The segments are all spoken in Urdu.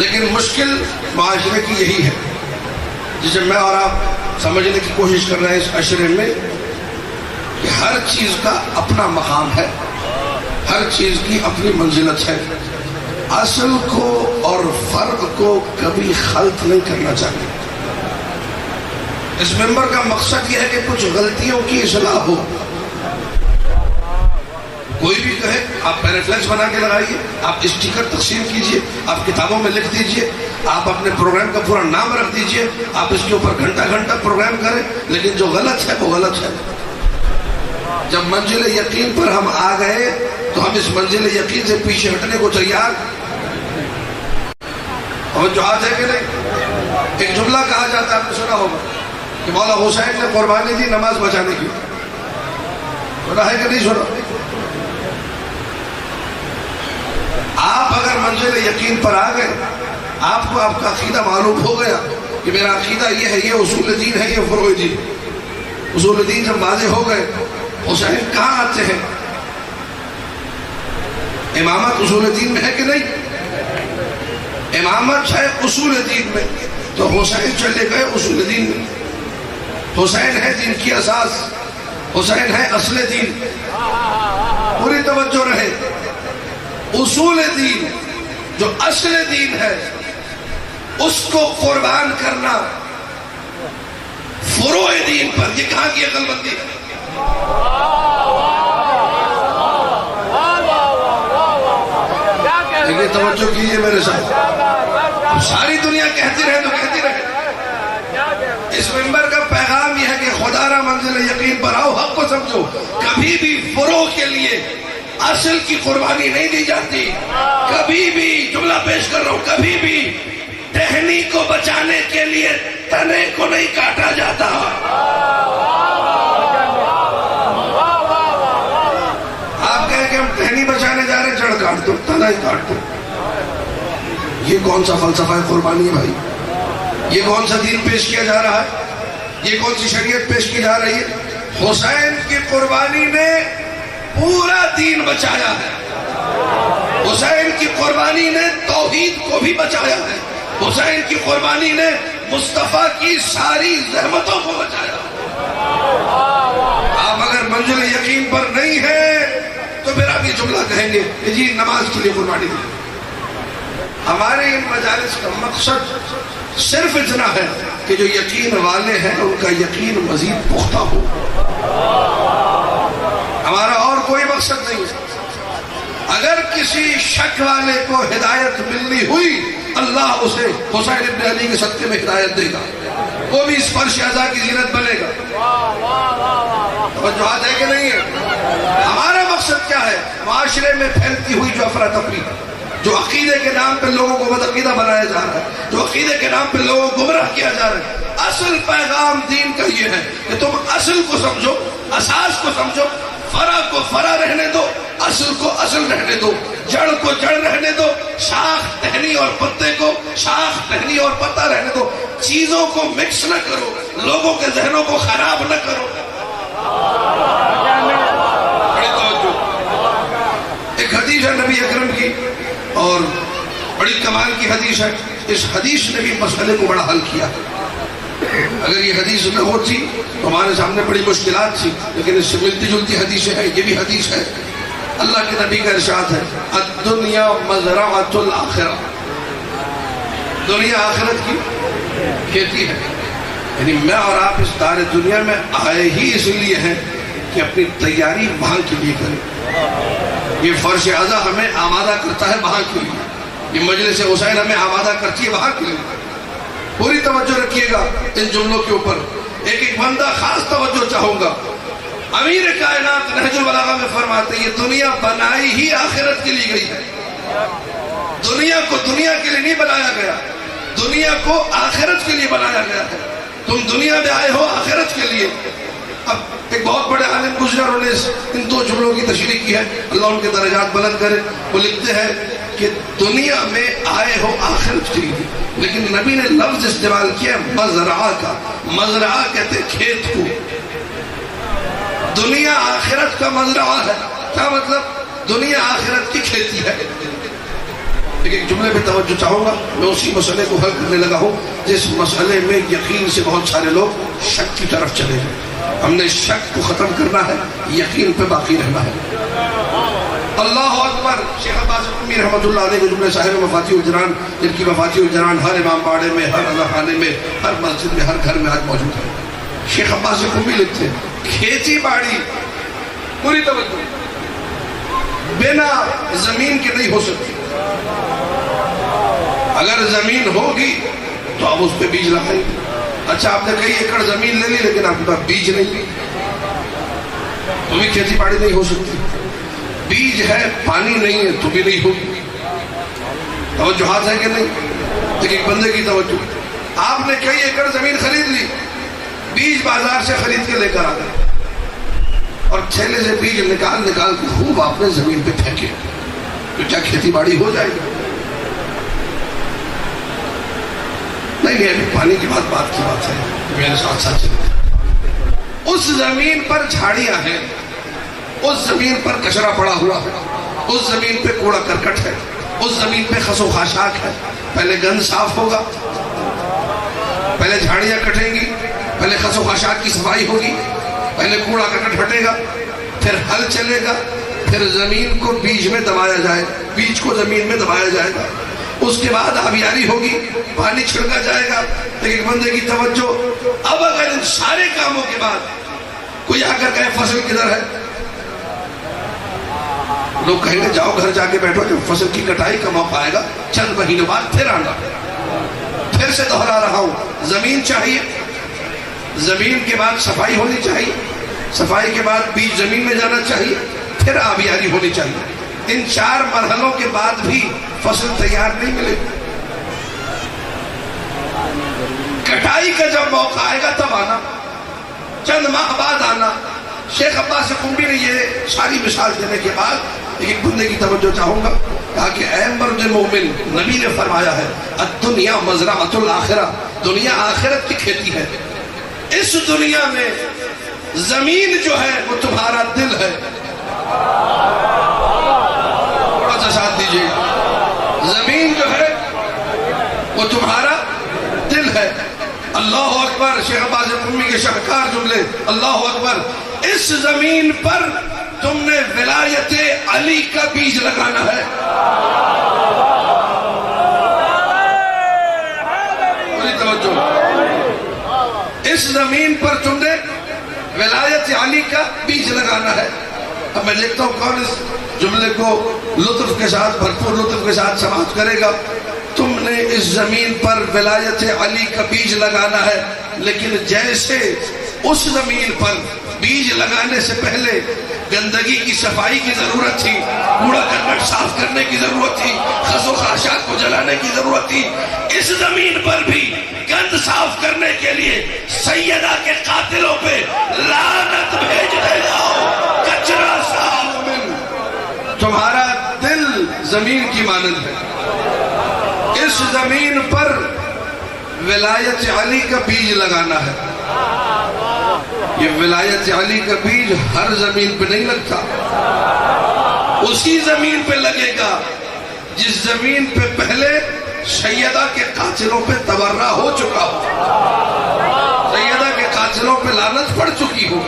لیکن مشکل معاشرے کی یہی ہے جسے میں اور آپ سمجھنے کی کوشش کر رہے ہیں اس عشرے میں، کہ ہر چیز کا اپنا مقام ہے، ہر چیز کی اپنی منزلت ہے. اصل کو اور فرق کو کبھی خلط نہیں کرنا چاہیے. اس ممبر کا مقصد یہ ہے کہ کچھ غلطیوں کی اصلاح ہو. کوئی بھی کہے آپ پیریفلیکس بنا کے لگائیے، آپ اسٹیکر تقسیم کیجئے، آپ کتابوں میں لکھ دیجئے، آپ اپنے پروگرام کا پورا نام رکھ دیجئے، آپ اس کے اوپر گھنٹہ گھنٹہ پروگرام کریں، لیکن جو غلط ہے وہ غلط ہے. جب منزل یقین پر ہم آ گئے تو ہم اس منزل یقین سے پیچھے ہٹنے کو تیار. اور جو آج ہے کہ نہیں، ایک جملہ کہا جاتا ہے، آپ نے سنا ہوگا کہ مولا حسین نے قربانی دی نماز بچانے کی. سنا ہے کہ نہیں سنا؟ آپ اگر منزل یقین پر آ گئے، آپ کو آپ کا عقیدہ معلوم ہو گیا کہ میرا عقیدہ یہ ہے، یہ اصول دین ہے، یہ فروع دین. اصول دین جب واضح ہو گئے، حسین کہاں آتے ہیں؟ امامت اصول دین میں ہے کہ نہیں؟ امامت ہے اصول دین میں، تو حسین چلے گئے اصول دین میں. حسین ہے دین کی اساس، حسین ہے اصل دین. پوری توجہ رہے. اصول دین جو اصل دین ہے اس کو قربان کرنا فروع دین پر، یہ کہاں کی عقل مندی ہے؟ لیکن توجہ کیجئے میرے ساتھ. اب ساری دنیا کہتی رہے تو کہتی رہے. اس ممبر کا پیغام یہ ہے کہ خدا را منزل یقین پر آؤ، حق کو سمجھو. کبھی بھی فروع کے لیے اصل کی قربانی نہیں دی جاتی. کبھی بھی، جملہ پیش کر رہا ہوں، کبھی بھی ٹہنی کو بچانے کے لیے تنے کو نہیں کاٹا جاتا. آپ کہیں کہ ہم ٹہنی بچانے جا رہے ہیں، جڑ کاٹ دو، تنا ہی کاٹ دو. یہ کون سا فلسفہ قربانی ہے بھائی؟ یہ کون سا دین پیش کیا جا رہا ہے؟ یہ کون سی شریعت پیش کی جا رہی ہے؟ حسین کی قربانی نے پورا دین بچایا ہے. حسین کی قربانی نے توحید کو بھی بچایا ہے. حسین کی قربانی نے مصطفیٰ کی ساری زحمتوں کو بچایا. آپ اگر منزل یقین پر نہیں ہیں تو پھر آپ یہ جملہ کہیں گے کہ جی نماز کے لیے قربانی دی. ہمارے ان مجالس کا مقصد صرف اتنا ہے کہ جو یقین والے ہیں ان کا یقین مزید پختہ ہو. ہمارا اور کوئی مقصد نہیں ہے. اگر کسی شک والے کو ہدایت ملنی ہوئی، اللہ اسے حسین ابن علی کے صدقے میں ہدایت دے گا، وہ بھی اس فرش اعضا کی زینت بنے گا. توجہات ہے کہ نہیں ہے؟ ہمارا مقصد کیا ہے؟ معاشرے میں پھیلتی ہوئی جو افراتفری، جو عقیدے کے نام پہ لوگوں کو بدعقیدہ بنایا جا رہا ہے، جو عقیدے کے نام پہ لوگوں کو گمراہ کیا جا رہا ہے، اصل پیغام دین کا یہ ہے کہ تم اصل کو سمجھو، اساس کو سمجھو، فرع کو فرع رہنے دو، اصل کو اصل رہنے دو، جڑ کو جڑ رہنے دو، شاخ ٹہنی اور پتے کو شاخ ٹہنی اور پتا رہنے دو. چیزوں کو مکس نہ کرو، لوگوں کے ذہنوں کو خراب نہ کرو. بڑی توجہ. ایک حدیث ہے نبی اکرم کی اور بڑی کمال کی حدیث ہے. اس حدیث نے بھی مسئلے کو بڑا حل کیا. اگر یہ حدیث نہ ہوتی تو ہمارے سامنے بڑی مشکلات تھی، لیکن اس سے ملتی جلتی حدیثیں ہیں. یہ بھی حدیث ہے. اللہ کے نبی کا ارشاد ہے، الدنیا مزرعۃ الآخرہ. دنیا آخرت کی کھیتی ہے. یعنی میں اور آپ اس دار دنیا میں آئے ہی اس لیے ہیں کہ اپنی تیاری وہاں کے لیے کریں. یہ فرش اعضا ہمیں آمادہ کرتا ہے وہاں کے لیے. یہ مجلس حسین ہمیں آمادہ کرتی ہے وہاں کے لیے. پوری توجہ رکھیے گا ان جملوں کے اوپر. ایک ایک بندہ خاص توجہ چاہوں گا. امیر کائنات نہج البلاغہ میں فرماتے ہیں یہ دنیا بنائی ہی آخرت کے لیے گئی ہے. دنیا کو دنیا کے لیے نہیں بنایا گیا، دنیا کو آخرت کے لیے بنایا گیا ہے. تم دنیا میں آئے ہو آخرت کے لیے. اب ایک بہت بڑے عالم گزرے، انہوں نے ان دو جملوں کی تشریح کی ہے، اللہ ان کے درجات بلند کرے. وہ لکھتے ہیں کہ دنیا میں آئے ہو آخرت کے لیے، لیکن نبی نے لفظ استعمال کیا مزرعہ کا. مزرعہ کہتے ہیں کھیت کو. دنیا آخرت کا مزرعہ ہے. کیا مطلب؟ دنیا آخرت کی کھیتی ہے. لیکن جملے پہ توجہ چاہوں گا. میں اسی مسئلے کو حل کرنے لگا ہوں جس مسئلے میں یقین سے بہت سارے لوگ شک کی طرف چلے گئے. ہم نے شک کو ختم کرنا ہے, یقین پہ باقی رہنا ہے. اللہ اکبر. شیخ عباس قمی رحمۃ اللہ علیہ کے جملے صاحب مفاتیح الجنان, جن کی مفاتیح الجنان ہر امام باڑے میں, ہر اذان خانے میں, ہر مسجد میں, ہر گھر میں آج موجود ہے. شیخ عباس قمی لکھتے ہیں کھیتی باڑی پوری توجہ بنا زمین کے نہیں ہو سکتی. اگر زمین ہوگی تو آپ اس پہ بیج لگائیں گے. اچھا آپ نے کئی ایکڑ زمین لے لی لیکن آپ کے پاس بیج نہیں, تو بھی کھیتی باڑی نہیں ہو سکتی. بیج ہے پانی نہیں ہے تو بھی نہیں ہوگی. توجہات ہے کہ نہیں؟ لیکن ایک بندے کی توجہ, آپ نے کئی ایکڑ زمین خرید لی, بیج بازار سے خرید کے لے کر آ گئے اور تھیلے سے بیج نکال کے خوب آپ نے زمین پہ پھینکے, تو کیا کھیتی باڑی ہو جائے گی؟ نہیں, ابھی پانی کی بات کی بات ہے, میرے ساتھ ساتھ چلے. اس زمین پر جھاڑیاں ہیں, اس زمین پر کچرا پڑا ہوا ہے, اس زمین پہ کوڑا کرکٹ ہے, اس زمین پہ خس و خاشاک ہے. پہلے گند صاف ہوگا, پہلے جھاڑیاں کٹیں گی, پہلے خس و خاشاک کی صفائی ہوگی, پہلے کوڑا کرکٹ ہٹے گا, پھر ہل چلے گا, پھر زمین کو بیج میں دبایا جائے, بیج کو زمین میں دبایا جائے گا, اس کے بعد آبیاری ہوگی, پانی چھڑکا جائے گا. لیکن بندے کی توجہ, اب اگر ان سارے کاموں کے بعد کوئی آ کر کہے فصل کدھر ہے, لوگ کہیں گے جاؤ گھر جا کے بیٹھو, جب فصل کی کٹائی کا موقع آئے گا چند مہینوں بعد پھر آنا. پھر سے دہرا رہا ہوں, زمین چاہیے, زمین کے بعد صفائی ہونی چاہیے, صفائی کے بعد بیج زمین میں جانا چاہیے, پھر آبیاری ہونی چاہیے. ان 4 مرحلوں کے بعد بھی فصل تیار نہیں ملے. کٹائی کا جب موقع آئے گا تب آنا, چند ماہ بعد آنا. شیخ عباس قمی نے یہ ساری مثال دینے کے بعد ایک بندے کی توجہ چاہوں گا, کہا کہ اے مرد مومن, نبی نے فرمایا ہے الدنیا مزرعۃ الآخرہ, دنیا آخرت کی کھیتی ہے. اس دنیا میں زمین جو ہے وہ تمہارا دل ہے. تھوڑا سا ساتھ دیجیے, زمین جو ہے وہ تمہارا دل ہے. اللہ اکبر. شیخ عباس قمی کے شاہکار جملے, اللہ اکبر. اس زمین پر تم نے ولایت علی کا بیج لگانا ہے. پوری توجہ, اس زمین پر تم نے ولایت علی کا بیج لگانا ہے. اب میں دیکھتا ہوں کون اس جملے کو لطف کے ساتھ, بھرپور لطف کے ساتھ سماعت کرے گا. تم نے اس زمین پر ولایت علی کا بیج لگانا ہے, لیکن جیسے اس زمین پر بیج لگانے سے پہلے گندگی کی صفائی کی ضرورت تھی, کوڑا کرکٹ صاف کرنے کی ضرورت تھی, خس و خاشاک کو جلانے کی ضرورت تھی, اس زمین پر بھی گند صاف کرنے کے لیے سیدہ کے قاتلوں پہ لعنت بھیجنے جاؤ. کچرا صاف من, تمہارا دل زمین کی مانند ہے. اس زمین پر ولایت علی کا بیج لگانا ہے. یہ ولایت علی کا بیج ہر زمین پہ نہیں لگتا, اسی زمین پہ لگے گا جس زمین پہ پہلے سیدہ کے قاتلوں پہ تبرہ ہو چکا ہو, سیدہ کے قاتلوں پہ لعنت پڑ چکی ہو.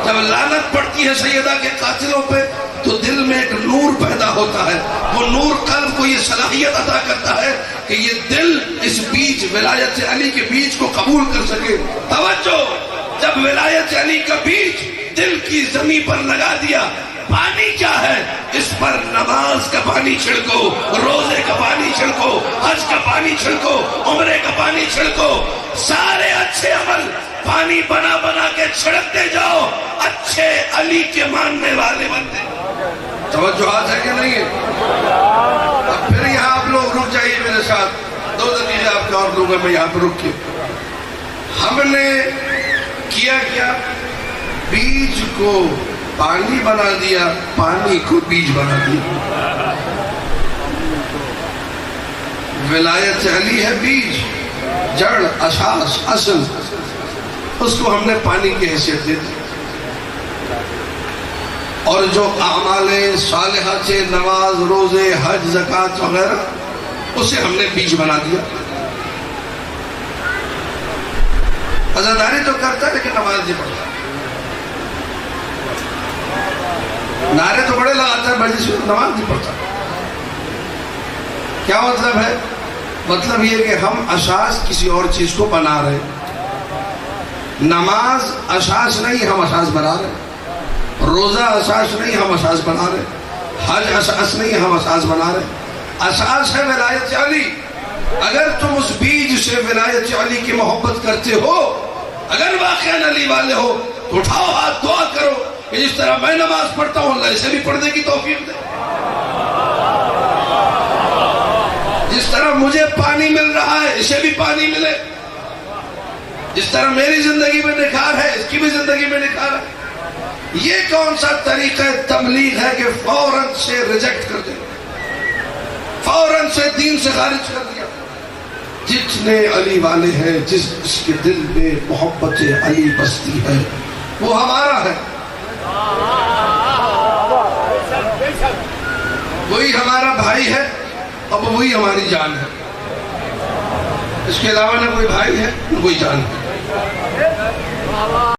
جب لعنت پڑتی ہے سیدہ کے قاتلوں پہ تو دل میں ایک نور پیدا ہوتا ہے. وہ نور قلب کو یہ صلاحیت عطا کرتا ہے کہ یہ دل اس بیج ولایت علی کے بیج کو قبول کر سکے. توجہ, جب ولایت علی کا بیج دل کی زمین پر لگا دیا, پانی کیا ہے, اس پر نماز کا پانی چھڑکو, روزے کا پانی چھڑکو, حج کا پانی چھڑکو, عمرے کا پانی چھڑکو, سارے اچھے عمل پانی بنا بنا کے چھڑکتے جاؤ, اچھے علی کے ماننے والے بنتے. توجہات ہے کہ نہیں ہے؟ اب پھر یہاں آپ لوگ رک جائیے میرے ساتھ, 2 دقیقے آپ کا اور لوں گا, میں یہاں پر رک کے. ہم نے کیا کیا, بیج کو پانی بنا دیا, پانی کو بیج بنا دیا. ولایت علی ہے بیج, جڑ, اساس, اصل, اس کو ہم نے پانی کی حیثیت دے دی. اور جو اعمال صالحہ سے نماز, روزے, حج, زکوٰۃ وغیرہ اسے ہم نے بیج بنا دیا. عزاداری تو کرتا ہے لیکن نماز نہیں پڑھتا. نعرے تو بڑے لگاتا ہے مجلس میں، نماز نہیں پڑھتا. کیا مطلب ہے؟ مطلب یہ کہ ہم اساس کسی اور چیز کو بنا رہے. نماز اساس نہیں، ہم اساس بنا رہے. روزہ اساس نہیں، ہم اساس بنا رہے. حج اساس نہیں، ہم اساس بنا رہے. اساس ہے ولایت علی. اگر تم اس بیج سے ولایت علی کی محبت کرتے ہو، اگر واقعاً علی والے ہو، تو اٹھاؤ ہاتھ، دعا کرو کہ جس طرح میں نماز پڑھتا ہوں اللہ اسے بھی پڑھنے کی توفیق دے. جس طرح مجھے پانی مل رہا ہے اسے بھی پانی ملے. جس طرح میری زندگی میں نکھار ہے اس کی بھی زندگی میں نکھار ہے. یہ کون سا طریقہ تبلیغ ہے کہ فوراً سے ریجیکٹ کر دیں، فوراً سے دین سے خارج کر دیا؟ جتنے علی والے ہیں، جس کے دل میں محبت علی بستی ہے، وہ ہمارا ہے، وہی ہمارا بھائی ہے، اب وہی ہماری جان ہے. اس کے علاوہ نہ کوئی بھائی ہے نہ کوئی جان ہے.